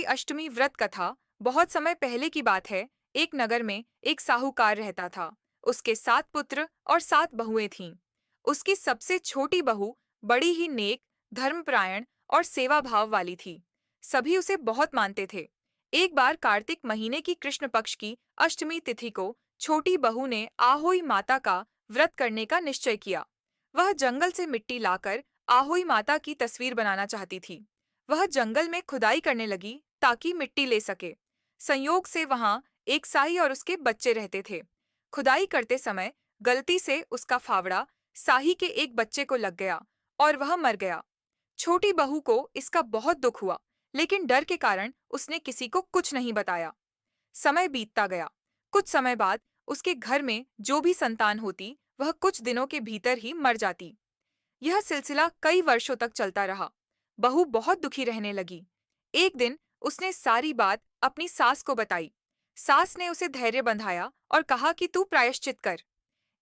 आहोई अष्टमी व्रत कथा। बहुत समय पहले की बात है। एक नगर में एक साहूकार रहता था। उसके 7 पुत्र और 7 बहुएं थीं। उसकी सबसे छोटी बहू बड़ी ही नेक, धर्मपरायण और सेवा भाव वाली थी। सभी उसे बहुत मानते थे। एक बार कार्तिक महीने की कृष्ण पक्ष की अष्टमी तिथि को छोटी बहू ने आहोई माता का व्रत करने का निश्चय किया। वह जंगल से मिट्टी लाकर आहोई माता की तस्वीर बनाना चाहती थी। वह जंगल में खुदाई करने लगी ताकि मिट्टी ले सके। संयोग से वहां एक साई और उसके बच्चे रहते थे। खुदाई करते समय गलती से उसका फावड़ा साही के एक बच्चे को लग गया और वह मर गया। छोटी बहू को इसका बहुत दुख हुआ, लेकिन डर के कारण उसने किसी को कुछ नहीं बताया। समय बीतता गया। कुछ समय बाद उसके घर में जो भी संतान होती, वह कुछ दिनों के भीतर ही मर जाती। यह सिलसिला कई वर्षों तक चलता रहा। बहू बहुत दुखी रहने लगी। एक दिन उसने सारी बात अपनी सास को बताई। सास ने उसे धैर्य बंधाया और कहा कि तू प्रायश्चित कर।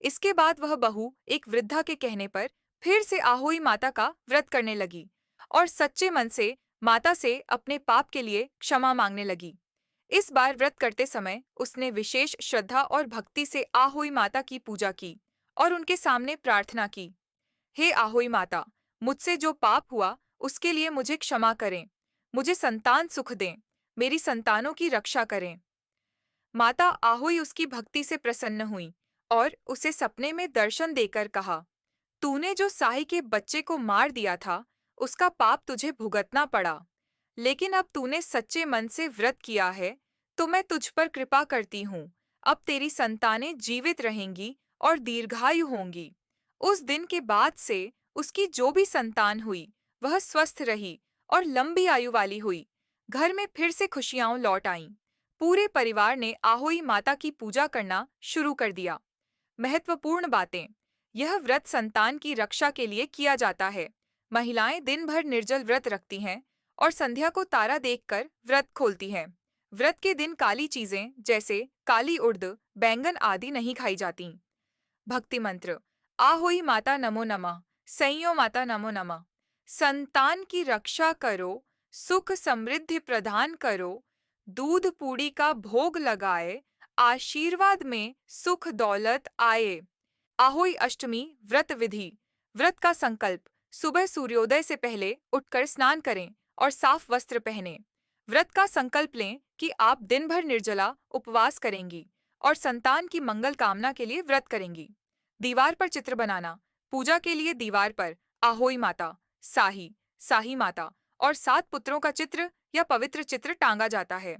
इसके बाद वह बहू एक वृद्धा के कहने पर फिर से आहोई माता का व्रत करने लगी और सच्चे मन से माता से अपने पाप के लिए क्षमा मांगने लगी। इस बार व्रत करते समय उसने विशेष श्रद्धा और भक्ति से आहोई माता की पूजा की और उनके सामने प्रार्थना की। हे आहोई माता, मुझसे जो पाप हुआ उसके लिए मुझे क्षमा करें। मुझे संतान सुख दें। मेरी संतानों की रक्षा करें। माता आहोई उसकी भक्ति से प्रसन्न हुई और उसे सपने में दर्शन देकर कहा, तूने जो साही के बच्चे को मार दिया था, उसका पाप तुझे भुगतना पड़ा। लेकिन अब तूने सच्चे मन से व्रत किया है, तो मैं तुझ पर कृपा करती हूँ। अब तेरी संतानें जीवित रहेंगी और दीर्घायु होंगी। उस दिन के बाद से उसकी जो भी संतान हुई, वह स्वस्थ रही और लंबी आयु वाली हुई। घर में फिर से खुशियां लौट आईं। पूरे परिवार ने आहोई माता की पूजा करना शुरू कर दिया। महत्वपूर्ण बातें। यह व्रत संतान की रक्षा के लिए किया जाता है। महिलाएं दिन भर निर्जल व्रत रखती हैं और संध्या को तारा देखकर व्रत खोलती हैं। व्रत के दिन काली चीजें जैसे काली उड़द, बैंगन आदि नहीं खाई जाती। भक्ति मंत्र। आहोई माता नमो नमः। संयो माता नमो नमः। संतान की रक्षा करो, सुख समृद्धि प्रदान करो, दूध पूड़ी का भोग लगाए, आशीर्वाद में सुख दौलत आए। आहोई अष्टमी व्रत विधि। व्रत का संकल्प। सुबह सूर्योदय से पहले उठकर स्नान करें और साफ वस्त्र पहनें। व्रत का संकल्प लें कि आप दिन भर निर्जला उपवास करेंगी और संतान की मंगल कामना के लिए व्रत करेंगी। दीवार पर चित्र बनाना। पूजा के लिए दीवार पर आहोई माता, साही, साही माता और 7 पुत्रों का चित्र या पवित्र चित्र टांगा जाता है।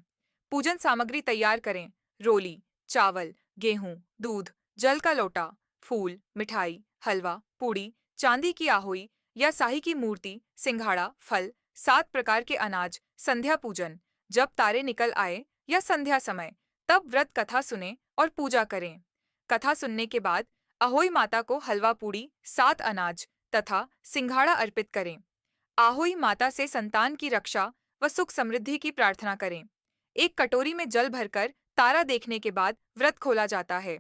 पूजन सामग्री तैयार करें। रोली, चावल, गेहूं, दूध, जल का लोटा, फूल, मिठाई, हलवा, पूड़ी, चांदी की आहोई या साही की मूर्ति, सिंघाड़ा, फल, 7 प्रकार के अनाज। संध्या पूजन। जब तारे निकल आए या संध्या समय, तब व्रत कथा सुने और पूजा करें। कथा सुनने के बाद अहोई माता को हलवा पूड़ी, 7 अनाज तथा सिंघाड़ा अर्पित करें। आहोई माता से संतान की रक्षा व सुख समृद्धि की प्रार्थना करें। एक कटोरी में जल भरकर तारा देखने के बाद व्रत खोला जाता है।